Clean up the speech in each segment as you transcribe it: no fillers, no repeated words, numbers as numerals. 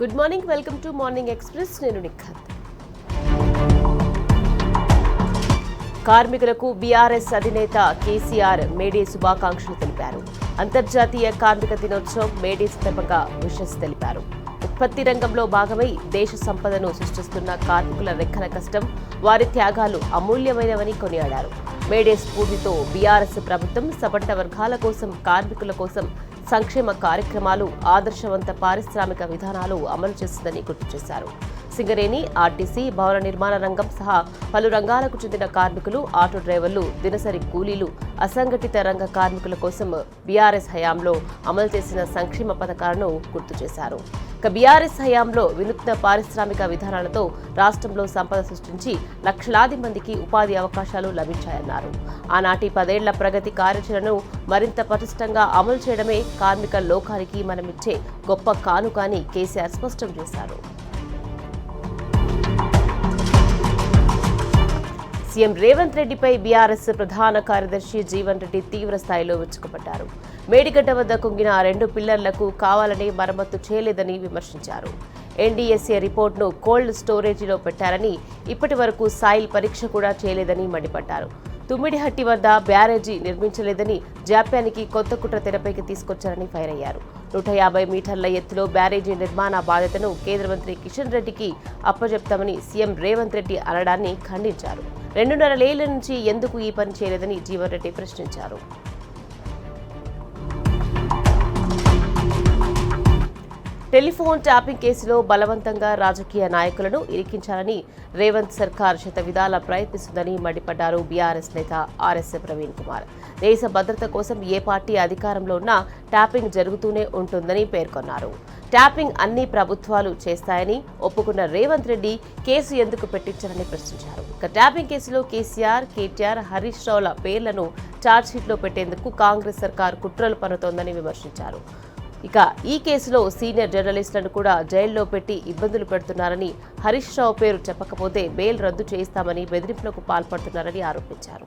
Good morning, welcome to morning express. నేను నిఖత్. కార్మికులకు BRS అధినేత కేసీఆర్ మేడే శుభాకాంక్షలు తెలిపారు. అంతర్జాతీయ కార్మిక దినోత్సవం మేడే సందర్భంగా విషెస్ తెలిపారు. ఉత్పత్తి రంగంలో భాగమై దేశ సంపదను సృష్టిస్తున్న కార్మికుల రెక్కల కష్టం, వారి త్యాగాలు అమూల్యమైనవని కొనియాడారు. మేడే స్ఫూర్తితో బీఆర్ఎస్ ప్రభుత్వం సపంట వర్గాల కోసం, కార్మికుల కోసం సంక్షేమ కార్యక్రమాలు, ఆదర్శవంత పారిశ్రామిక విధానాలు అమలు చేస్తుందని గుర్తు చేశారు. సింగరేణి, ఆర్టీసీ, భవన నిర్మాణ రంగం సహా పలు రంగాలకు చెందిన కార్మికులు, ఆటో డ్రైవర్లు, దినసరి కూలీలు, అసంఘటిత రంగ కార్మికుల కోసం బీఆర్ఎస్ హయాంలో అమలు చేసిన సంక్షేమ పథకాలను గుర్తు చేశారు. బీఆర్ఎస్ హయాంలో వినూత్న పారిశ్రామిక విధానాలతో రాష్ట్రంలో సంపద సృష్టించి లక్షలాది మందికి ఉపాధి అవకాశాలు లభించాయన్నారు. ఆనాటి 10 ఏళ్ల ప్రగతి కార్యాచరణను మరింత పటిష్టంగా అమలు చేయడమే కార్మిక లోకానికి మనమిచ్చే గొప్ప కానుక అని కేసీఆర్ స్పష్టం చేశారు. సీఎం రేవంత్ రెడ్డిపై బీఆర్ఎస్ ప్రధాన కార్యదర్శి జీవన్ రెడ్డి తీవ్ర స్థాయిలో విరుచుకుపడ్డారు. మేడిగడ్డ వద్ద కుంగిన 2 పిల్లర్లకు కావాలని మరమ్మతు చేయలేదని విమర్శించారు. ఎన్డీఎస్ఏ రిపోర్టును కోల్డ్ స్టోరేజీలో పెట్టారని, ఇప్పటి వరకు సాయిల్ పరీక్ష కూడా చేయలేదని మండిపడ్డారు. తుమ్మిడిహట్టి వద్ద బ్యారేజీ నిర్మించలేదని, జాప్యానికి కొత్త కుట్ర తెరపైకి తీసుకొచ్చారని ఫైర్ అయ్యారు. 150 మీటర్ల ఎత్తులో బ్యారేజీ నిర్మాణ బాధ్యతను కేంద్ర మంత్రి కిషన్ రెడ్డికి అప్పజెప్తామని సీఎం రేవంత్ రెడ్డి అనడాన్ని ఖండించారు. 2.5 ఏళ్ల నుంచి ఎందుకు ఈ పని చేయలేదని జీవన్ రెడ్డి ప్రశ్నించారు. టెలిఫోన్ ట్యాపింగ్ కేసులో బలవంతంగా రాజకీయ నాయకులను ఇరికించాలని రేవంత్ సర్కార్ శతవిధాలా ప్రయత్నిస్తుందని మండిపడ్డారు బీఆర్ఎస్ నేత ఆర్ఎస్ ప్రవీణ్ కుమార్. దేశ భద్రత కోసం ఏ పార్టీ అధికారంలో ఉన్నా ట్యాపింగ్ జరుగుతూనే ఉంటుందని పేర్కొన్నారు. ట్యాపింగ్ అన్ని ప్రభుత్వాలు చేస్తాయని ఒప్పుకున్న రేవంత్ రెడ్డి కేసు ఎందుకు పెట్టించారని ప్రశ్నించారు. ట్యాపింగ్ కేసులో కేసీఆర్, కేటీఆర్, హరీష్ రావుల పేర్లను ఛార్జ్షీట్లో పెట్టేందుకు కాంగ్రెస్ సర్కార్ కుట్రలు పన్నుతోందని విమర్శించారు. ఈ కేసులో సీనియర్ జర్నలిస్టులను కూడా జైల్లో పెట్టి ఇబ్బందులు పెడుతున్నారని, హరీష్ రావు పేరు చెప్పకపోతే బెయిల్ రద్దు చేయిస్తామని బెదిరింపులకు పాల్పడుతున్నారని ఆరోపించారు.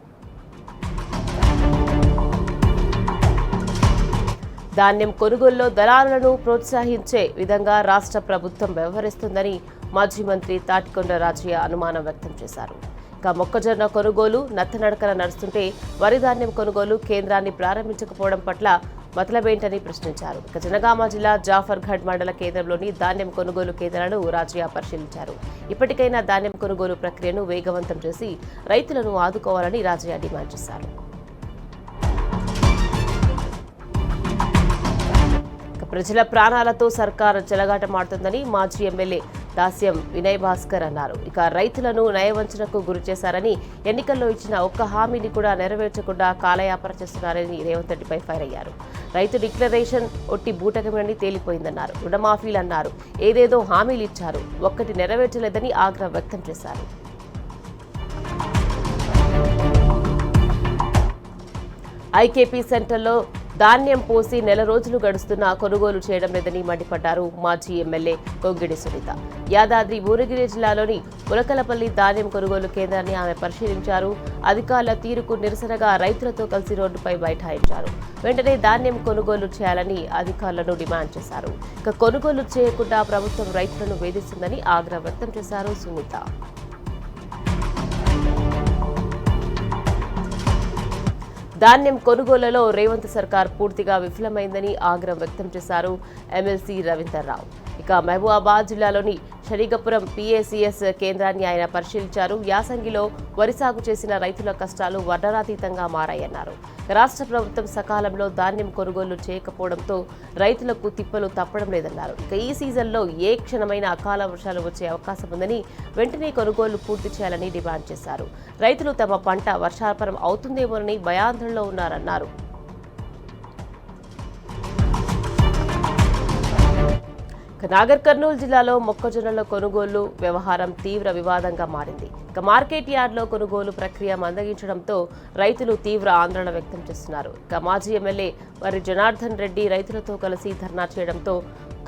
ధాన్యం కొనుగోలులో దళారులను ప్రోత్సహించే విధంగా రాష్ట్ర ప్రభుత్వం వ్యవహరిస్తుందని మాజీ మంత్రి తాటికొండ రాజయ్య అనుమానం వ్యక్తం చేశారు. మొక్కజొన్న కొనుగోలు నత్తనడకన నడుస్తుంటే వరి ధాన్యం కొనుగోలు కేంద్రాన్ని ప్రారంభించకపోవడం పట్ల మతలబేంటని ప్రశ్నించారు. జనగామ జిల్లా జాఫర్ఘడ్ మండల కేంద్రంలోని ధాన్యం కొనుగోలు కేంద్రాలను రాజయ్య పరిశీలించారు. ఇప్పటికైనా ధాన్యం కొనుగోలు ప్రక్రియను వేగవంతం చేసి రైతులను ఆదుకోవాలని రాజయ్య డిమాండ్ చేశారు. ప్రజల ప్రాణాలతో సర్కారు చెలగాటమాడుతుందని మాజీ ఎమ్మెల్యే దాస్యం వినయ్ భాస్కర్ అన్నారు. రైతులను నయవంచనకు గురి చేశారని, ఎన్నికల్లో ఇచ్చిన ఒక్క హామీని కూడా నెరవేర్చకుండా కాలయాపన చేస్తున్నారని రేవంత్ రెడ్డిపై ఫైర్ అయ్యారు. రైతు డిక్లరేషన్ ఒట్టి బూటకమని తేలిపోయిందన్నారు. రుణమాఫీలన్నారు, ఏదేదో హామీలు ఇచ్చారు, ఒక్కటి నెరవేర్చలేదని ఆగ్రహం వ్యక్తం చేశారు. ఐకేపీ సెంటర్లో ధాన్యం పోసి నెల రోజులు గడుస్తున్నా కొనుగోలు చేయడం లేదని మండిపడ్డారు మాజీ ఎమ్మెల్యే కొంగిడి సునీత. యాదాద్రి భువనగిరి జిల్లాలోని ములకలపల్లి ధాన్యం కొనుగోలు కేంద్రాన్ని ఆమె పరిశీలించారు. అధికారుల తీరుకు నిరసనగా రైతులతో కలిసి రోడ్డుపై బైఠాయించారు. వెంటనే ధాన్యం కొనుగోలు చేయాలని అధికారులను డిమాండ్ చేశారు. కొనుగోలు చేయకుండా ప్రభుత్వం రైతులను వేధిస్తుందని ఆగ్రహం వ్యక్తం చేశారు సునీత. ధాన్యం కొనుగోలులో రేవంత్ సర్కార్ పూర్తిగా విఫలమైందని ఆగ్రహం వ్యక్తం చేశారు ఎమ్మెల్సీ రవీందర్రావు. మహబూబాబాద్ జిల్లాలోని షరీగపురం పీఏసీఎస్ కేంద్రాన్ని ఆయన పరిశీలించారు. యాసంగిలో వరి సాగు చేసిన రైతుల కష్టాలు వర్ణనాతీతంగా మారాయన్నారు. రాష్ట్ర ప్రభుత్వం సకాలంలో ధాన్యం కొనుగోలు చేయకపోవడంతో రైతులకు తిప్పలు తప్పడం లేదన్నారు. ఈ సీజన్లో ఏ క్షణమైన అకాల వర్షాలు వచ్చే అవకాశం ఉందని, వెంటనే కొనుగోలు పూర్తి చేయాలని డిమాండ్ చేశారు. రైతులు తమ పంట వర్షాపరం అవుతుందేమోనని భయాందోళనలో ఉన్నారన్నారు. నాగర్ కర్నూలు జిల్లాలో మొక్కజొన్నల కొనుగోలు వ్యవహారం తీవ్ర వివాదంగా మారింది. మార్కెట్ యార్డ్లో కొనుగోలు ప్రక్రియ మందగించడంతో రైతులు తీవ్ర ఆందోళన వ్యక్తం చేస్తున్నారు. మాజీ ఎమ్మెల్యే మరి జనార్దన్ రెడ్డి రైతులతో కలిసి ధర్నా చేయడంతో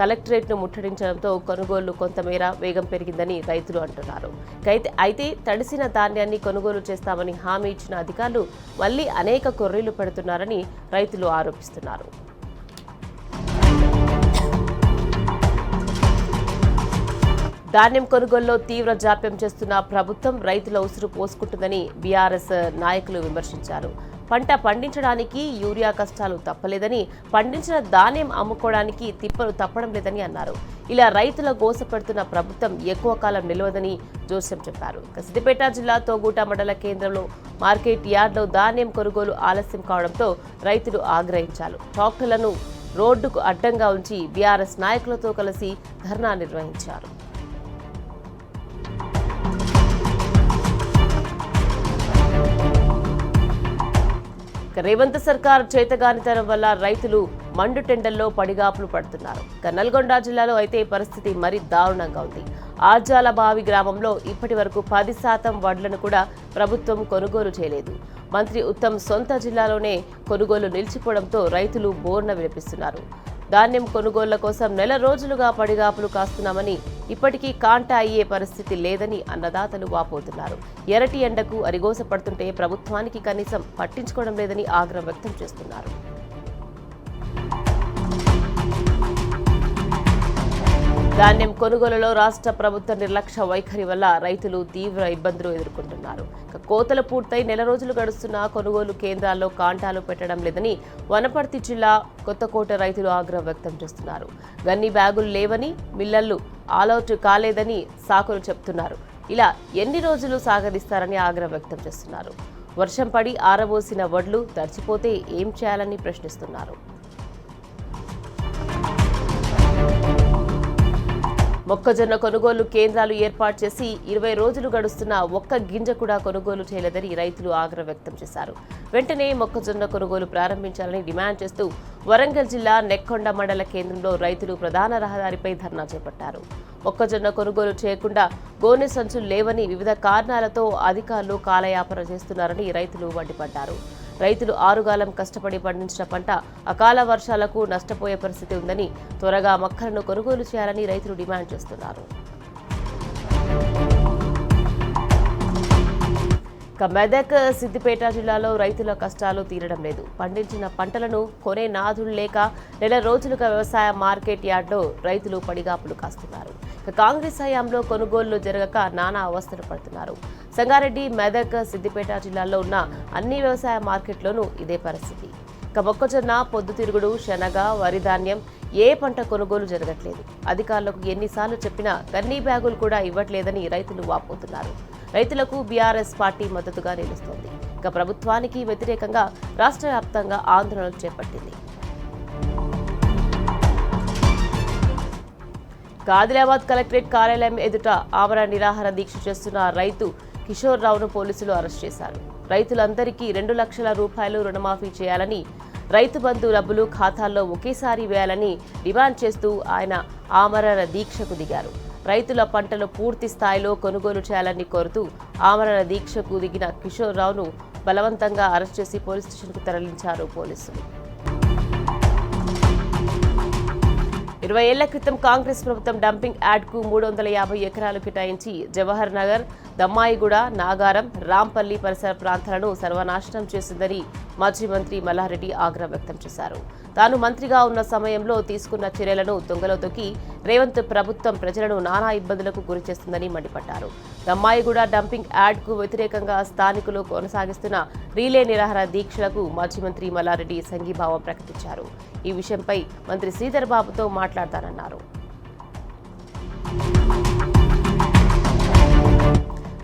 కలెక్టరేట్ను ముట్టడించడంతో కొనుగోలు కొంతమేర వేగం పెరిగిందని రైతులు అంటున్నారు. అయితే తడిసిన ధాన్యాన్ని కొనుగోలు చేస్తామని హామీ ఇచ్చిన అధికారులు మళ్లీ అనేక కొర్రీలు పెడుతున్నారని రైతులు ఆరోపిస్తున్నారు. ధాన్యం కొనుగోలులో తీవ్ర జాప్యం చేస్తున్న ప్రభుత్వం రైతుల ఉసురు పోసుకుంటుందని బీఆర్ఎస్ నాయకులు విమర్శించారు. పంట పండించడానికి యూరియా కష్టాలు తప్పలేదని, పండించిన ధాన్యం అమ్ముకోవడానికి తిప్పలు తప్పడం లేదని అన్నారు. ఇలా రైతుల గోస పెడుతున్న ప్రభుత్వం ఎక్కువ కాలం నిలవదని జోసెఫ్ చెప్పారు. సిద్దిపేట జిల్లా తోగూట మండల కేంద్రంలో మార్కెట్ యార్డ్లో ధాన్యం కొనుగోలు ఆలస్యం కావడంతో రైతులు ఆగ్రహించారు. ట్రాక్టర్లను రోడ్డుకు అడ్డంగా ఉంచి బీఆర్ఎస్ నాయకులతో కలిసి ధర్నా నిర్వహించారు. రేవంత్ సర్కార్ చేతగానితనం వల్ల రైతులు మండుటెండల్లో పడిగాపులు పడుతున్నారు. నల్గొండ జిల్లాలో అయితే పరిస్థితి మరీ దారుణంగా ఉంది. ఆర్జాల బావి గ్రామంలో ఇప్పటి వరకు 10% వడ్లను కూడా ప్రభుత్వం కొనుగోలు చేయలేదు. మంత్రి ఉత్తమ్ సొంత జిల్లాలోనే కొనుగోలు నిలిచిపోవడంతో రైతులు బోర్న విలపిస్తున్నారు. ధాన్యం కొనుగోళ్ల కోసం నెల రోజులుగా పడిగాపులు కాస్తున్నామని, ఇప్పటికీ కాంటా అయ్యే పరిస్థితి లేదని అన్నదాతలు వాపోతున్నారు. ఎరటి ఎండకు అరిగోస పడుతుంటే ప్రభుత్వానికి కనీసం పట్టించుకోవడం లేదని ఆగ్రహం వ్యక్తం చేస్తున్నారు. ధాన్యం కొనుగోలులో రాష్ట్ర ప్రభుత్వ నిర్లక్ష్య వైఖరి వల్ల రైతులు తీవ్ర ఇబ్బందులు ఎదుర్కొంటున్నారు. కోతలు పూర్తయి నెల రోజులు గడుస్తున్న కొనుగోలు కేంద్రాల్లో కాంటాలు పెట్టడం లేదని వనపర్తి జిల్లా కొత్తకోట రైతులు ఆగ్రహం వ్యక్తం చేస్తున్నారు. గన్ని బ్యాగులు లేవని, మిల్లర్లు ఆలౌట్ కాలేదని సాకులు చెప్తున్నారు. ఇలా ఎన్ని రోజులు సాగదీస్తారని ఆగ్రహం వ్యక్తం చేస్తున్నారు. వర్షం పడి ఆరబోసిన వడ్లు తడిచిపోతే ఏం చేయాలని ప్రశ్నిస్తున్నారు. మొక్కజొన్న కొనుగోలు కేంద్రాలు ఏర్పాటు చేసి 20 రోజులు గడుస్తున్నా ఒక్క గింజ కూడా కొనుగోలు చేయలేదని రైతులు ఆగ్రహం వ్యక్తం చేశారు. వెంటనే మొక్కజొన్న కొనుగోలు ప్రారంభించాలని డిమాండ్ చేస్తూ వరంగల్ జిల్లా నెక్కొండ మండల కేంద్రంలో రైతులు ప్రధాన రహదారిపై ధర్నా చేపట్టారు. మొక్కజొన్న కొనుగోలు చేయకుండా గోనె సంచులు లేవని, వివిధ కారణాలతో అధికారులు కాలయాపన చేస్తున్నారని రైతులు మండిపడ్డారు. రైతులు ఆరుగాలం కష్టపడి పండించిన పంట అకాల వర్షాలకు నష్టపోయే పరిస్థితి ఉందని, త్వరగా మొక్కలను కొనుగోలు చేయాలని రైతులు డిమాండ్ చేస్తున్నారు. మెదక్, సిద్దిపేట జిల్లాలో రైతుల కష్టాలు తీరడం లేదు. పండించిన పంటలను కొనే నాథులు లేక నెల రోజులుగా వ్యవసాయ మార్కెట్ యార్డ్లో రైతులు పడిగాపులు కాస్తున్నారు. కాంగ్రెస్ హయాంలో కొనుగోళ్లు జరగక నానా అవస్థలు పడుతున్నారు. సంగారెడ్డి, మెదక్, సిద్దిపేట జిల్లాల్లో ఉన్న అన్ని వ్యవసాయ మార్కెట్లోనూ ఇదే పరిస్థితి. మొక్కజొన్న, పొద్దుతిరుగుడు, శనగ, వరి ధాన్యం ఏ పంట కొనుగోలు జరగట్లేదు. అధికారులకు ఎన్నిసార్లు చెప్పినా గన్నీ బ్యాగులు కూడా ఇవ్వట్లేదని రైతులు వాపోతున్నారు. రైతులకు బీఆర్ఎస్ పార్టీ మద్దతుగా నిలుస్తోంది. ప్రభుత్వానికి వ్యతిరేకంగా రాష్ట్ర వ్యాప్తంగా ఆందోళనలు చేపట్టింది. ఆదిలాబాద్ కలెక్టరేట్ కార్యాలయం ఎదుట ఆమరణ నిరాహార దీక్ష చేస్తున్న రైతు కిషోర్ రావును పోలీసులు అరెస్ట్ చేశారు. రైతులందరికీ 2 లక్షల రూపాయలు రుణమాఫీ చేయాలని, రైతు బంధు డబ్బులు ఖాతాల్లో ఒకేసారి వేయాలని డిమాండ్ చేస్తూ ఆయన ఆమరణ దీక్షకు దిగారు. రైతుల పంటలు పూర్తి స్థాయిలో కొనుగోలు చేయాలని కోరుతూ ఆమరణ దీక్షకు దిగిన కిషోర్ రావును బలవంతంగా అరెస్ట్ చేసి పోలీస్ స్టేషన్కు తరలించారు పోలీసులు. 20 ఏళ్ల క్రితం కాంగ్రెస్ ప్రభుత్వం డంపింగ్ యార్డ్కు 350 ఎకరాలు కేటాయించి జవహర్ నగర్, దమ్మాయిగూడ, నాగారం, రాంపల్లి పరిసర ప్రాంతాలను సర్వనాశనం చేసిందని మాజీ మంత్రి మల్లారెడ్డి ఆగ్రహం వ్యక్తం చేశారు. తాను మంత్రిగా ఉన్న సమయంలో తీసుకున్న చర్యలను దొంగలో తొక్కి రేవంత్ ప్రభుత్వం ప్రజలను నానా ఇబ్బందులకు గురి చేస్తుందని మండిపడ్డారు. దమ్మాయిగూడ డంపింగ్ యార్డ్కు వ్యతిరేకంగా స్థానికులు కొనసాగిస్తున్న రీలే నిరాహార దీక్షలకు మాజీ మంత్రి మల్లారెడ్డి సంఘీభావం ప్రకటించారు. ఈ విషయంపై మంత్రి శ్రీధర్ బాబుతో మాట్లాడతానన్నారు.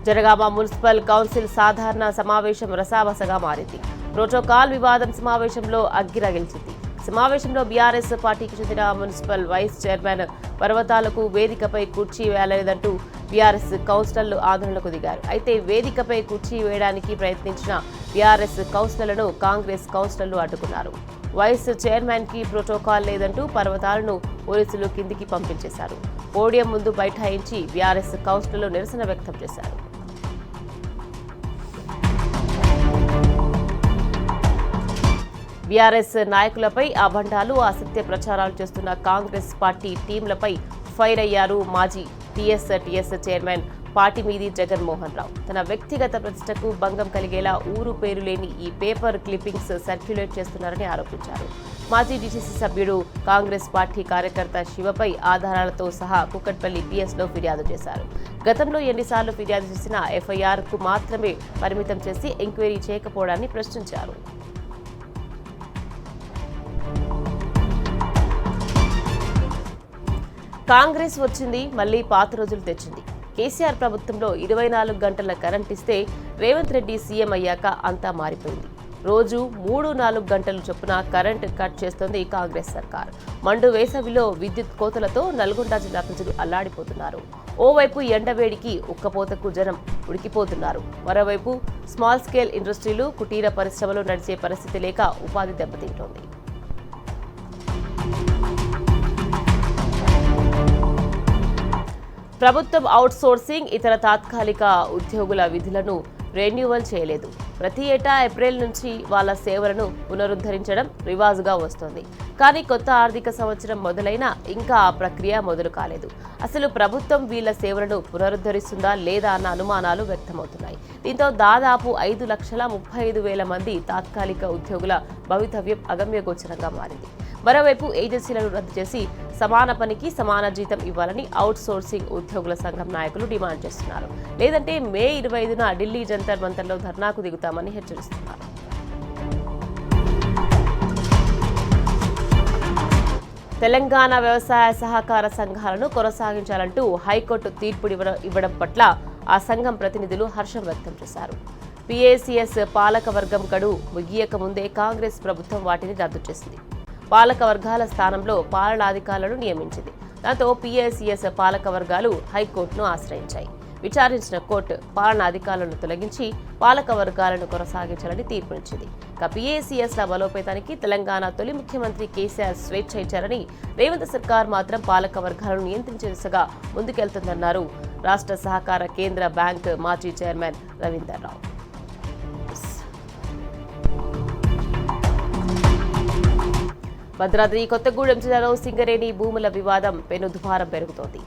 జనగామ మున్సిపల్ కౌన్సిల్ సాధారణ సమావేశం రసాబసగా మారింది. ప్రోటోకాల్ వివాదం సమావేశంలో అగ్గిరగిల్చింది. సమావేశంలో బీఆర్ఎస్ పార్టీకి చెందిన మున్సిపల్ వైస్ చైర్మన్ పర్వతాలకు వేదికపై కుర్చీ వేయలేదంటూ బీఆర్ఎస్ కౌన్సిలర్లు ఆందోళనకు దిగారు. అయితే వేదికపై కుర్చీ వేయడానికి ప్రయత్నించిన బీఆర్ఎస్ కౌన్సిలర్లను కాంగ్రెస్ కౌన్సిలర్లు అడ్డుకున్నారు. వైస్ చైర్మన్ కి ప్రోటోకాల్ లేదంటూ పర్వతాలను పోలీసులు కిందికి పంపించేశారు. పోడియం ముందు బైఠాయించి బీఆర్ఎస్ కౌన్సిలర్లు నిరసన వ్యక్తం చేశారు. బీఆర్ఎస్ నాయకులపై అభండాలు, అసత్య ప్రచారాలు చేస్తున్న కాంగ్రెస్ పార్టీ టీంలపై ఫైర్ అయ్యారు మాజీ టీఎస్ చైర్మన్ పాటిమీది జగన్మోహన్ రావు. తన వ్యక్తిగత ప్రతిష్టకు భంగం కలిగేలా ఊరు పేరు లేని ఈ పేపర్ క్లిప్పింగ్స్ సర్క్యులేట్ చేస్తున్నారని ఆరోపించారు. మాజీ డీసీసీ సభ్యుడు కాంగ్రెస్ పార్టీ కార్యకర్త శివపై ఆధారాలతో సహా కూకట్పల్లి పిఎస్లో ఫిర్యాదు చేశారు. గతంలో ఎన్నిసార్లు ఫిర్యాదు చేసినా ఎఫ్ఐఆర్కు మాత్రమే పరిమితం చేసి ఎంక్వైరీ చేయకపోవడాన్ని ప్రశ్నించారు. కాంగ్రెస్ వచ్చింది, మళ్లీ పాత రోజులు తెచ్చింది. కేసీఆర్ ప్రభుత్వంలో 24 గంటల కరెంట్ ఇస్తే రేవంత్ రెడ్డి సీఎం అయ్యాక అంతా మారిపోయింది. రోజు 3-4 గంటలు చొప్పున కరెంట్ కట్ చేస్తోంది కాంగ్రెస్ సర్కార్. మండు వేసవిలో విద్యుత్ కోతలతో నల్గొండ జిల్లా ప్రజలు అల్లాడిపోతున్నారు. ఓవైపు ఎండవేడికి ఉక్కపోతకు జనం ఉడికిపోతున్నారు. మరోవైపు స్మాల్ స్కేల్ ఇండస్ట్రీలు, కుటీర పరిశ్రమలు నడిచే పరిస్థితి లేక ఉపాధి దెబ్బతింటోంది. ప్రభుత్వం అవుట్సోర్సింగ్, ఇతర తాత్కాలిక ఉద్యోగుల విధులను రెన్యువల్ చేయలేదు. ప్రతి ఏటా ఏప్రిల్ నుంచి వాళ్ళ సేవలను పునరుద్ధరించడం రివాజుగా వస్తోంది. కానీ కొత్త ఆర్థిక సంవత్సరం మొదలైనా ఇంకా ఆ ప్రక్రియ మొదలు కాలేదు. అసలు ప్రభుత్వం వీళ్ల సేవలను పునరుద్ధరిస్తుందా లేదా అన్న అనుమానాలు వ్యక్తమవుతున్నాయి. దీంతో దాదాపు 5,35,000 మంది తాత్కాలిక ఉద్యోగుల భవితవ్యం అగమ్యగోచరంగా మారింది. మరోవైపు ఏజెన్సీలను రద్దు చేసి సమాన పనికి సమాన జీతం ఇవ్వాలని అవుట్ సోర్సింగ్ ఉద్యోగుల సంఘం నాయకులు డిమాండ్ చేస్తున్నారు. లేదంటే మే 25న ఢిల్లీ జంతర్ మంతర్లో ధర్నాకు దిగుతామని హెచ్చరిస్తున్నారు. తెలంగాణ వ్యవసాయ సహకార సంఘాలను కొనసాగించాలంటూ హైకోర్టు తీర్పు ఇవ్వడం పట్ల ఆ సంఘం ప్రతినిధులు హర్షం వ్యక్తం చేశారు. పీఏసీఎస్ పాలకవర్గం గడువు ముగియక ముందే కాంగ్రెస్ ప్రభుత్వం వాటిని రద్దు చేసింది. పాలక వర్గాల స్థానంలో పాలనాధికారులను నియమించింది. దాంతో పీఏసీఎస్ పాలక వర్గాలు హైకోర్టును ఆశ్రయించాయి. విచారించిన కోర్టు పాలనాధికారులను తొలగించి పాలక వర్గాలను కొనసాగించాలని తీర్పునిచ్చింది. ఇక పీఏసీఎస్ల బలోపేతానికి తెలంగాణ తొలి ముఖ్యమంత్రి కేసీఆర్ స్వేచ్ఛ ఇచ్చారని, రేవంత్ సర్కార్ మాత్రం పాలక వర్గాలను నియంత్రించే దిశగా ముందుకెళ్తుందన్నారు రాష్ట్ర సహకార కేంద్ర బ్యాంక్ మాజీ చైర్మన్ రవీందర్ రావు. భద్రాద్రి కొత్తగూడెం జిల్లాలో సింగరేణి భూముల వివాదం పెనుదుమారం పెరుగుతోంది.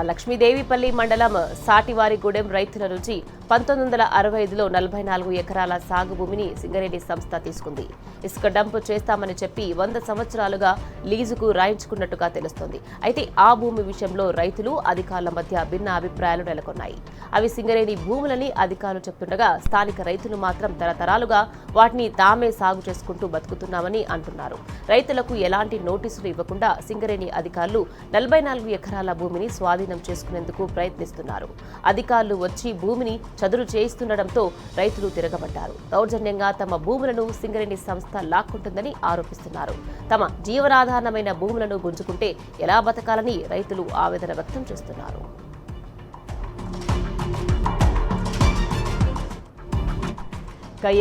లక్ష్మీదేవిపల్లి మండలం సాటివారిగూడెం రైతుల నుంచి 1965లో 44 ఎకరాల సాగు భూమిని సింగరేణి సంస్థ తీసుకుంది. ఇసుక డంప్ చేస్తామని చెప్పి 100 సంవత్సరాలుగా లీజుకు రాయించుకున్నట్టుగా తెలుస్తోంది. అయితే ఆ భూమి విషయంలో రైతులు, అధికారుల మధ్య భిన్న అభిప్రాయాలు నెలకొన్నాయి. అవి సింగరేణి భూములని అధికారులు చెప్తుండగా స్థానిక రైతులు మాత్రం తరతరాలుగా వాటిని తామే సాగు చేసుకుంటూ బతుకుతున్నామని అంటున్నారు. రైతులకు ఎలాంటి నోటీసులు ఇవ్వకుండా సింగరేణి అధికారులు 44 ఎకరాల భూమిని స్వాధీనం చేసుకునేందుకు ప్రయత్నిస్తున్నారు. అధికారులు వచ్చి భూమిని చదురు చేయిస్తుండటంతో రైతులు తిరగబడ్డారు. దౌర్జన్యంగా తమ భూములను సింగరేణి సంస్థ లాక్కుంటుందని ఆరోపిస్తున్నారు. తమ జీవనాధారమైన భూములను గుంజుకుంటే ఎలా బతకాలని రైతులు ఆవేదన వ్యక్తం చేస్తున్నారు.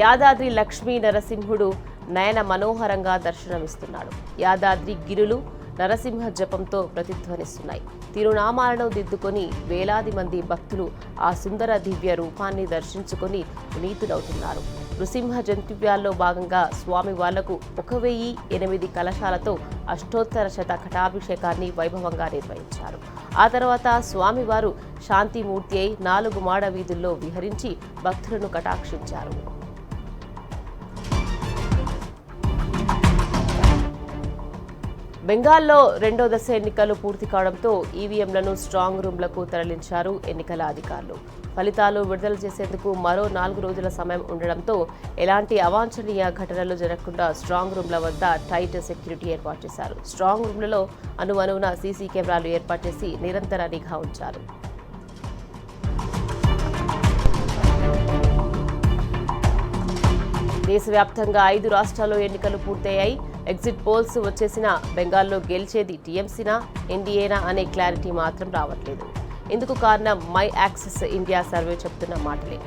యాదాద్రి లక్ష్మీ నరసింహుడు నయన మనోహరంగా దర్శనమిస్తున్నాడు. యాదాద్రి గిరులు నరసింహ జపంతో ప్రతిధ్వనిస్తున్నాయి. తిరునామాలను దిద్దుకొని వేలాది మంది భక్తులు ఆ సుందర దివ్య రూపాన్ని దర్శించుకొని పునీతులవుతున్నారు. నృసింహ జంతివ్యాల్లో భాగంగా స్వామి వాళ్లకు 1008 కలశాలతో అష్టోత్తర శత ఘటాభిషేకాన్ని వైభవంగా నిర్వహించారు. ఆ తర్వాత స్వామివారు శాంతిమూర్తి అయి 4 మాడ వీధుల్లో విహరించి భక్తులను కటాక్షించారు. బెంగాల్లో రెండో దశ ఎన్నికలు పూర్తి కావడంతో ఈవీఎంలను స్ట్రాంగ్ రూమ్లకు తరలించారు ఎన్నికల అధికారులు. ఫలితాలు విడుదల చేసేందుకు మరో 4 రోజుల సమయం ఉండడంతో ఎలాంటి అవాంఛనీయ ఘటనలు జరగకుండా స్ట్రాంగ్ రూమ్ల వద్ద టైట్ సెక్యూరిటీ ఏర్పాటు చేశారు. స్ట్రాంగ్ రూమ్లలో అణువణువున సీసీ కెమెరాలు ఏర్పాటు చేసి నిరంతర నిఘా ఉంచారు. దేశవ్యాప్తంగా 5 రాష్ట్రాల్లో ఎన్నికలు పూర్తయ్యాయి. ఎగ్జిట్ పోల్స్ వచ్చేసినా బెంగాల్లో గెలిచేది టీఎంసీనా, ఎన్డీఏనా అనే క్లారిటీ మాత్రం రావట్లేదు. ఇందుకు కారణం మై యాక్సెస్ ఇండియా సర్వే చెప్తున్న మాటలే.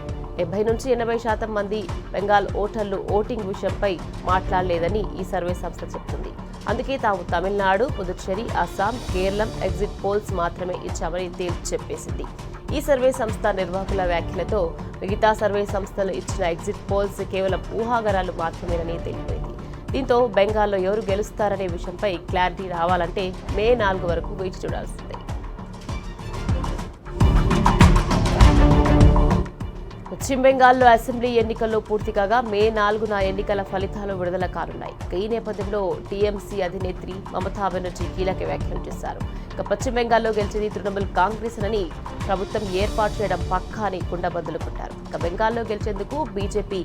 70-80% మంది బెంగాల్ ఓటర్లు ఓటింగ్ విషయంపై మాట్లాడలేదని ఈ సర్వే సంస్థ చెప్తుంది. అందుకే తాము తమిళనాడు, పుదుచ్చేరి, అస్సాం, కేరళం ఎగ్జిట్ పోల్స్ మాత్రమే ఇచ్చామని తేల్చి చెప్పేసింది. ఈ సర్వే సంస్థ నిర్వాహకుల వ్యాఖ్యలతో మిగతా సర్వే సంస్థలు ఇచ్చిన ఎగ్జిట్ పోల్స్ కేవలం ఊహాగానాలు మాత్రమేనని తెలిపింది. దీంతో బెంగాల్లో ఎవరు గెలుస్తారనే విషయంపై క్లారిటీ రావాలంటే మే 4 వరకు వేచి చూడాల్సిందే. పశ్చిమ బెంగాల్లో అసెంబ్లీ ఎన్నికల్లో పూర్తి కాగా మే 4న ఎన్నికల ఫలితాలు విడుదల కానున్నాయి. ఈ నేపథ్యంలో టీఎంసీ అధినేత్రి మమతా బెనర్జీ కీలక వ్యాఖ్యలు చేశారు. పశ్చిమ బెంగాల్లో గెలిచింది తృణమూల్ కాంగ్రెస్ అని ప్రభుత్వం ఏర్పాటు చేయడం పక్కా అని కుండబద్దలు కొట్టారు. బెంగాల్లో గెలిచేందుకు బీజేపీ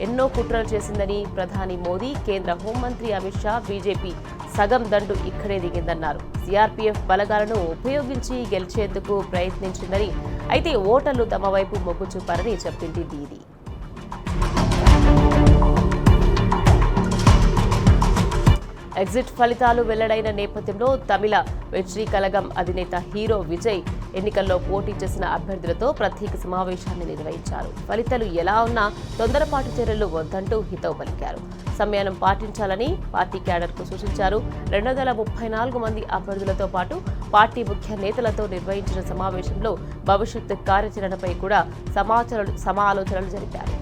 ఎన్నో కుట్రలు చేసిందని ప్రధాని మోదీ, కేంద్ర హోంమంత్రి అమిత్ షా, బీజేపీ సగం దండు ఇక్కడే దిగిందన్నారు. సిఆర్పీఎఫ్ బలగాలను ఉపయోగించి గెలిచేందుకు ప్రయత్నించిందని, అయితే ఓటర్లు తమ వైపు మొగ్గు చూపారని చెప్పింది దీది. ఎగ్జిట్ ఫలితాలు వెల్లడైన నేపథ్యంలో తమిళ వెట్రి కళగం అధినేత హీరో విజయ్ ఎన్నికల్లో పోటీ చేసిన అభ్యర్థులతో ప్రత్యేక సమావేశాన్ని నిర్వహించారు. ఫలితాలు ఎలా ఉన్నా తొందరపాటు చర్యలు వద్దంటూ హితవు పలికారు. సంయమనం పాటించాలని పార్టీ క్యాడర్కు సూచించారు. 234 మంది అభ్యర్థులతో పాటు పార్టీ ముఖ్య నేతలతో నిర్వహించిన సమావేశంలో భవిష్యత్తు కార్యాచరణపై కూడా సమాలోచనలు జరిపారు.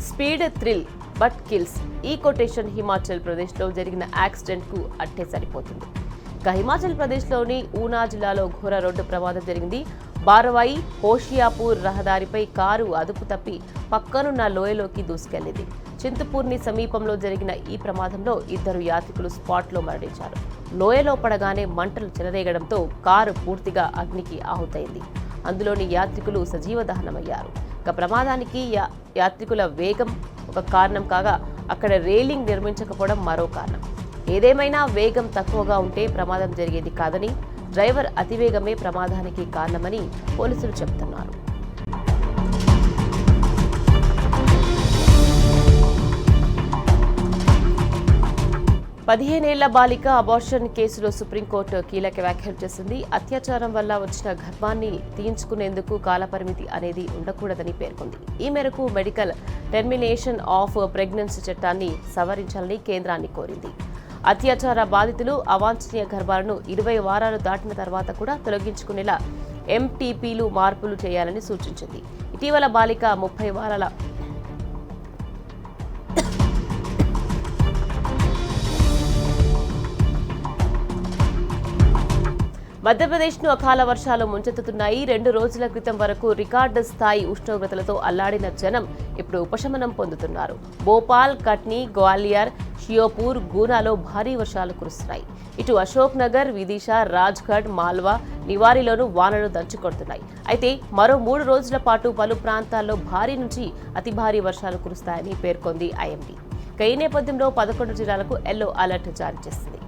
Speed thrill but kills. ఈ కొటేషన్ హిమాచల్ ప్రదేశ్లో జరిగిన యాక్సిడెంట్ కు అట్టే సరిపోతుంది. హిమాచల్ ప్రదేశ్లోని ఊనా జిల్లాలో ఘోర రోడ్డు ప్రమాదం జరిగింది. బారవాయి హోషియాపూర్ రహదారిపై కారు అదుపు తప్పి పక్కనున్న లోయలోకి దూసుకెళ్లింది. చింతపూర్ని సమీపంలో జరిగిన ఈ ప్రమాదంలో 2 యాత్రికులు స్పాట్లో మరణించారు. లోయలో పడగానే మంటలు చెలరేగడంతో కారు పూర్తిగా అగ్నికి ఆహుతైంది. అందులోని యాత్రికులు సజీవ దహనమయ్యారు. ప్రమాదానికి యాత్రికుల వేగం ఒక కారణం కాగా అక్కడ రైలింగ్ నిర్మించకపోవడం మరో కారణం. ఏదేమైనా వేగం తక్కువగా ఉంటే ప్రమాదం జరిగేది కాదని, డ్రైవర్ అతివేగమే ప్రమాదానికి కారణమని పోలీసులు చెబుతున్నారు. 15 ఏళ్ల బాలిక అబార్షన్ కేసులో సుప్రీంకోర్టు కీలక వ్యాఖ్యలు చేసింది. అత్యాచారం వల్ల వచ్చిన గర్భాన్ని తీయించుకునేందుకు కాలపరిమితి అనేది ఉండకూడదని పేర్కొంది. ఈ మేరకు మెడికల్ టెర్మినేషన్ ఆఫ్ ప్రెగ్నెన్సీ చట్టాన్ని సవరించాలని కేంద్రాన్ని కోరింది. అత్యాచార బాధితులు అవాంఛనీయ గర్భాలను 20 వారాలు దాటిన తర్వాత కూడా తొలగించుకునేలా ఎంటీపీలు మార్పులు చేయాలని సూచించింది. ఇటీవల బాలిక 30 వారాల మధ్యప్రదేశ్ను అకాల వర్షాలు ముంచెత్తుతున్నాయి. 2 రోజుల క్రితం వరకు రికార్డు స్థాయి ఉష్ణోగ్రతలతో అల్లాడిన జనం ఇప్పుడు ఉపశమనం పొందుతున్నారు. భోపాల్, కట్నీ, గ్వాలియర్, షియోపూర్, గూనాలో భారీ వర్షాలు కురుస్తున్నాయి. ఇటు అశోక్ నగర్, విదిశా, రాజ్గఢ్, మాల్వా, నివారిలోనూ వానలు దంచుకొడుతున్నాయి. అయితే మరో 3 రోజుల పాటు పలు ప్రాంతాల్లో భారీ నుంచి అతి భారీ వర్షాలు కురుస్తాయని పేర్కొంది ఐఎండీ. ఈ నేపథ్యంలో 11 జిల్లాలకు ఎల్లో అలర్ట్ జారీ చేసింది.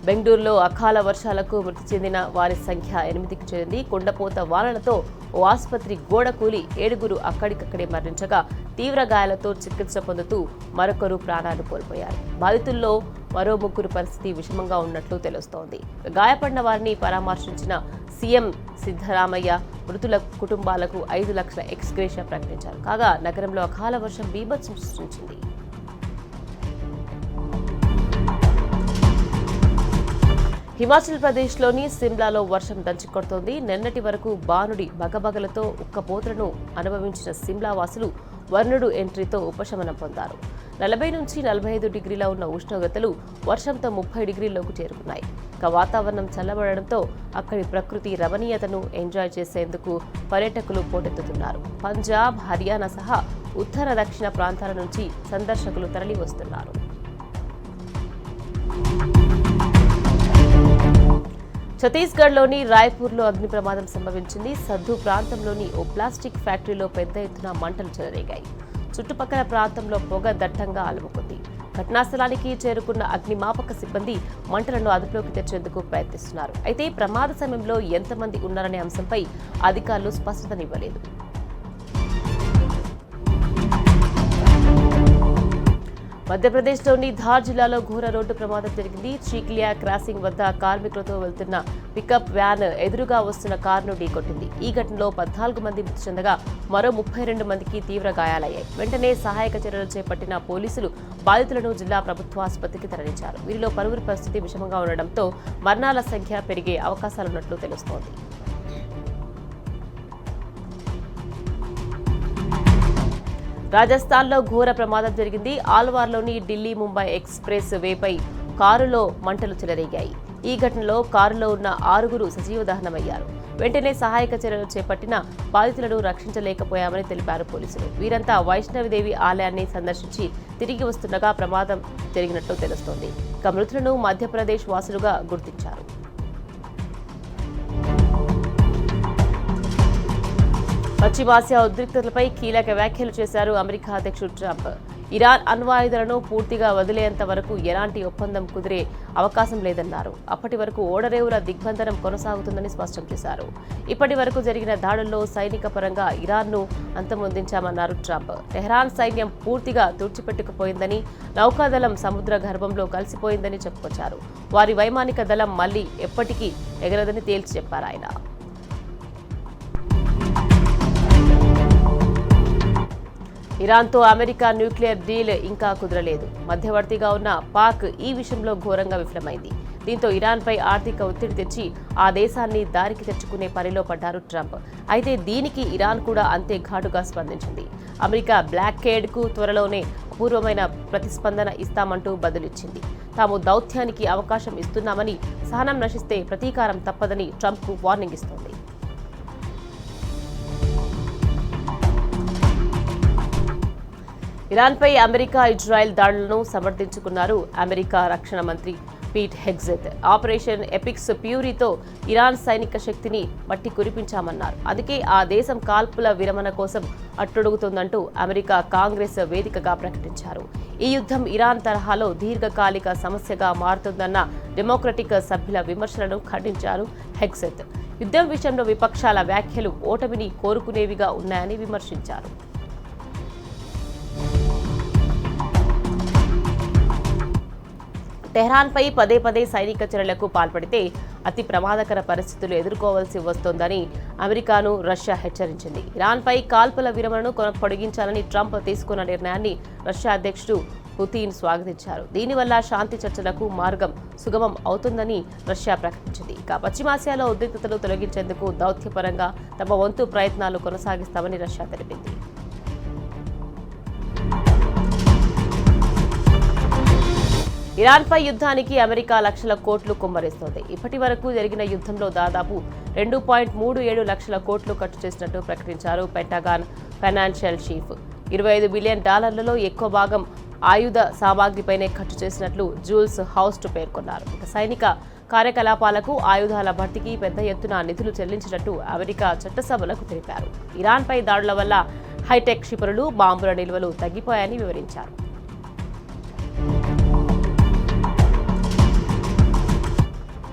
బెంగళూరులో అకాల వర్షాలకు మృతి చెందిన వారి సంఖ్య 8కి చేరింది. కుండపోత వానలతో ఓ ఆసుపత్రి గోడ కూలి 7గురు అక్కడికక్కడే మరణించగా తీవ్ర గాయాలతో చికిత్స పొందుతూ మరొకరు ప్రాణాలు కోల్పోయారు. బాధితుల్లో మరో 3 పరిస్థితి విషమంగా ఉన్నట్లు తెలుస్తోంది. గాయపడిన వారిని పరామర్శించిన సీఎం సిద్ధరామయ్య మృతుల కుటుంబాలకు 5 లక్షల ఎక్స్గ్రేషియా ప్రకటించారు. కాగా నగరంలో అకాల వర్షం బీభత్సం సృష్టించింది. హిమాచల్ ప్రదేశ్లోని సిమ్లాలో వర్షం దంచికొడుతోంది. నిన్నటి వరకు బానుడి బగబగలతో ఉక్కపోతలను అనుభవించిన సిమ్లా వాసులు వర్ణుడు ఎంట్రీతో ఉపశమనం పొందారు. 40 నుంచి 45 డిగ్రీల ఉన్న ఉష్ణోగ్రతలు వర్షంతో 30 డిగ్రీల్లోకి చేరుకున్నాయి. వాతావరణం చల్లబడడంతో అక్కడి ప్రకృతి రమణీయతను ఎంజాయ్ చేసేందుకు పర్యాటకులు పోటెత్తుతున్నారు. పంజాబ్, హర్యానా సహా ఉత్తర దక్షిణ ప్రాంతాల నుంచి సందర్శకులు తరలి వస్తున్నారు. ఛత్తీస్గఢ్లోని రాయ్పూర్లో అగ్ని ప్రమాదం సంభవించింది. సద్దు ప్రాంతంలోని ఓ ప్లాస్టిక్ ఫ్యాక్టరీలో పెద్ద ఎత్తున మంటలు చెలరేగాయి. చుట్టుపక్కల ప్రాంతంలో పొగ దట్టంగా అలుముకుంది. ఘటనా స్థలానికి చేరుకున్న అగ్నిమాపక సిబ్బంది మంటలను అదుపులోకి తెచ్చేందుకు ప్రయత్నిస్తున్నారు. అయితే ప్రమాద సమయంలో ఎంతమంది ఉన్నారనే అంశంపై అధికారులు స్పష్టతనివ్వలేదు. మధ్యప్రదేశ్లోని ధార్ జిల్లాలో ఘోర రోడ్డు ప్రమాదం జరిగింది. చీక్లియా క్రాసింగ్ వద్ద కార్మికులతో వెళ్తున్న పికప్ వ్యాన్ ఎదురుగా వస్తున్న కారును ఢీకొట్టింది. ఈ ఘటనలో 14 మంది మృతి చెందగా మరో 32 మందికి తీవ్ర గాయాలయ్యాయి. వెంటనే సహాయక చర్యలు చేపట్టిన పోలీసులు బాధితులను జిల్లా ప్రభుత్వాసుపత్రికి తరలించారు. వీరిలో పలువురి పరిస్థితి విషమంగా ఉండడంతో మరణాల సంఖ్య పెరిగే అవకాశాలున్నట్లు తెలుస్తోంది. రాజస్థాన్లో ఘోర ప్రమాదం జరిగింది. ఆల్వార్లోని ఢిల్లీ ముంబై ఎక్స్ప్రెస్ వేపై కారులో మంటలు చెలరేగాయి. ఈ ఘటనలో కారులో ఉన్న 6గురు సజీవ దహనమయ్యారు. వెంటనే సహాయక చర్యలు చేపట్టిన బాధితులను రక్షించలేకపోయామని తెలిపారు పోలీసులు. వీరంతా వైష్ణవిదేవి ఆలయాన్ని సందర్శించి తిరిగి వస్తుండగా ప్రమాదం జరిగినట్లు తెలుస్తోంది. ఇక మృతులను మధ్యప్రదేశ్ వాసులుగా గుర్తించారు. పశ్చిమాసియా ఉద్రిక్తతలపై కీలక వ్యాఖ్యలు చేశారు అమెరికా అధ్యక్షుడు ట్రంప్. ఇరాన్ అణ్వాయుధాలను పూర్తిగా వదిలేంత వరకు ఎలాంటి ఒప్పందం కుదిరే అవకాశం లేదన్నారు. అప్పటి వరకు ఓడరేవుల దిగ్బంధనం కొనసాగుతుందని స్పష్టం చేశారు. ఇప్పటి వరకు జరిగిన దాడుల్లో సైనిక పరంగా ఇరాన్ను అంతమొందించామన్నారు ట్రంప్. టెహ్రాన్ సైన్యం పూర్తిగా తుడిచిపెట్టుకుపోయిందని, నౌకాదళం సముద్ర గర్భంలో కలిసిపోయిందని చెప్పుకొచ్చారు. వారి వైమానిక దళం మళ్లీ ఎప్పటికీ ఎగరదని తేల్చి చెప్పారు ఆయన. ఇరాన్తో అమెరికా న్యూక్లియర్ డీల్ ఇంకా కుదరలేదు. మధ్యవర్తిగా ఉన్న పాక్ ఈ విషయంలో ఘోరంగా విఫలమైంది. దీంతో ఇరాన్పై ఆర్థిక ఒత్తిడి తెచ్చి ఆ దేశాన్ని దారికి తెచ్చుకునే పనిలో పడ్డారు ట్రంప్. అయితే దీనికి ఇరాన్ కూడా అంతే ఘాటుగా స్పందించింది. అమెరికా బ్లాక్కేడ్కు త్వరలోనే అపూర్వమైన ప్రతిస్పందన ఇస్తామంటూ బదులిచ్చింది. తాము దౌత్యానికి అవకాశం ఇస్తున్నామని, సహనం నశిస్తే ప్రతీకారం తప్పదని ట్రంప్కు వార్నింగ్ ఇస్తోంది. ఇరాన్పై అమెరికా ఇజ్రాయెల్ దాడులను సమర్థించుకున్నారు అమెరికా రక్షణ మంత్రి పీట్ హెగ్జెత్. ఆపరేషన్ ఎపిక్స్ ప్యూరీతో ఇరాన్ సైనిక శక్తిని మట్టి కురిపించామన్నారు. అందుకే ఆ దేశం కాల్పుల విరమణ కోసం అట్టుడుగుతోందంటూ అమెరికా కాంగ్రెస్ వేదికగా ప్రకటించారు. ఈ యుద్ధం ఇరాన్ తరహాలో దీర్ఘకాలిక సమస్యగా మారుతుందన్న డెమోక్రటిక్ సభ్యుల విమర్శలను ఖండించారు హెగ్జెత్. యుద్ధం విషయంలో విపక్షాల వ్యాఖ్యలు ఓటమిని కోరుకునేవిగా ఉన్నాయని విమర్శించారు. టెహ్రాన్పై పదే పదే సైనిక చర్యలకు పాల్పడితే అతి ప్రమాదకర పరిస్థితులు ఎదుర్కోవాల్సి వస్తోందని అమెరికాను రష్యా హెచ్చరించింది. ఇరాన్పై కాల్పుల విరమణను పొడిగించాలని ట్రంప్ తీసుకున్న నిర్ణయాన్ని రష్యా అధ్యక్షుడు పుతిన్ స్వాగతించారు. దీనివల్ల శాంతి చర్చలకు మార్గం సుగమం అవుతుందని రష్యా ప్రకటించింది. ఇక పశ్చిమాసియాలో ఉద్రిక్తతలు తొలగించేందుకు దౌత్యపరంగా తమ వంతు ప్రయత్నాలు కొనసాగిస్తామని రష్యా తెలిపింది. ఇరాన్పై యుద్ధానికి అమెరికా లక్షల కోట్లు కుమ్మరిస్తోంది. ఇప్పటి వరకు జరిగిన యుద్ధంలో దాదాపు 2.37 లక్షల కోట్లు ఖర్చు చేసినట్టు ప్రకటించారు పెంటగాన్ ఫైనాన్షియల్ చీఫ్. $25 బిలియన్ ఎక్కువ భాగం ఆయుధ సామాగ్రిపైనే ఖర్చు చేసినట్లు జూల్స్ హౌస్ట్ పేర్కొన్నారు. ఇక సైనిక కార్యకలాపాలకు, ఆయుధాల భర్తీకి పెద్ద ఎత్తున నిధులు చెల్లించినట్టు అమెరికా చట్టసభలకు తెలిపారు. ఇరాన్పై దాడుల వల్ల హైటెక్ క్షిపణులు, బాంబుల నిల్వలు తగ్గిపోయాయని వివరించారు.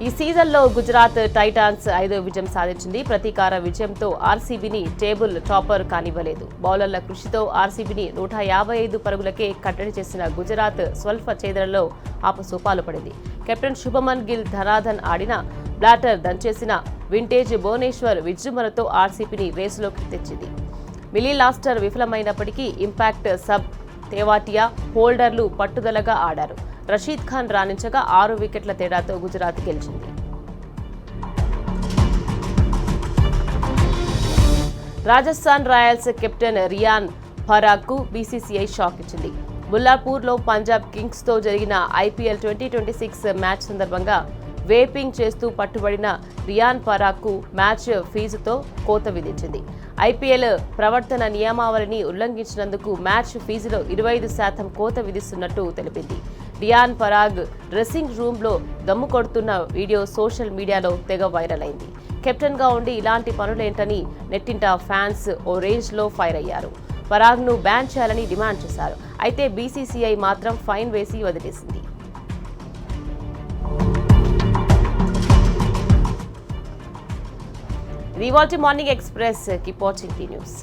ఈ సీజన్లో గుజరాత్ టైటాన్స్ 5వ విజయం సాధించింది. ప్రతీకార విజయంతో ఆర్సీబీని టేబుల్ టాపర్ కానివ్వలేదు. బౌలర్ల కృషితో ఆర్సీబీని 155 పరుగులకే కట్టడి చేసిన గుజరాత్ స్వల్ప ఛేదనలో ఆపసోపాలు పడింది. కెప్టెన్ శుభమన్ గిల్ ధనాధన్ ఆడిన బ్లాటర్ దంచేసిన వింటేజ్ భువనేశ్వర్ విజృంభణతో ఆర్సీబీని రేసులోకి తెచ్చింది. మిలీ లాస్టర్ విఫలమైనప్పటికీ ఇంపాక్ట్ సబ్ తేవాటియా హోల్డర్లు పట్టుదలగా ఆడారు. రషీద్ ఖాన్ రాణించగా 6 వికెట్ల తేడాతో గుజరాత్ గెలిచింది. రాజస్థాన్ రాయల్స్ కెప్టెన్ రియాన్ పరాగ్కు బీసీసీఐ షాక్ ఇచ్చింది. ముల్లాపూర్లో పంజాబ్ కింగ్స్తో జరిగిన ఐపీఎల్ 2026 మ్యాచ్ సందర్భంగా వేపింగ్ చేస్తూ పట్టుబడిన రియాన్ పరాగ్కు మ్యాచ్ ఫీజుతో కోత విధించింది. ఐపీఎల్ ప్రవర్తన నియమావళిని ఉల్లంఘించినందుకు మ్యాచ్ ఫీజులో 25% కోత విధిస్తున్నట్టు తెలిపింది. రియాన్ పరాగ్ డ్రెస్సింగ్ రూమ్లో దమ్ము కొడుతున్న వీడియో సోషల్ మీడియాలో తెగ వైరల్ అయింది. కెప్టెన్గా ఉండి ఇలాంటి పనులేంటని నెట్టింట ఫ్యాన్స్ ఓ రేంజ్లో ఫైర్ అయ్యారు. పరాగ్ను బ్యాన్ చేయాలని డిమాండ్ చేశారు. అయితే బీసీసీఐ మాత్రం ఫైన్ వేసి వదిలేసింది. ఇవాల్టి morning express. Keep watching tea news.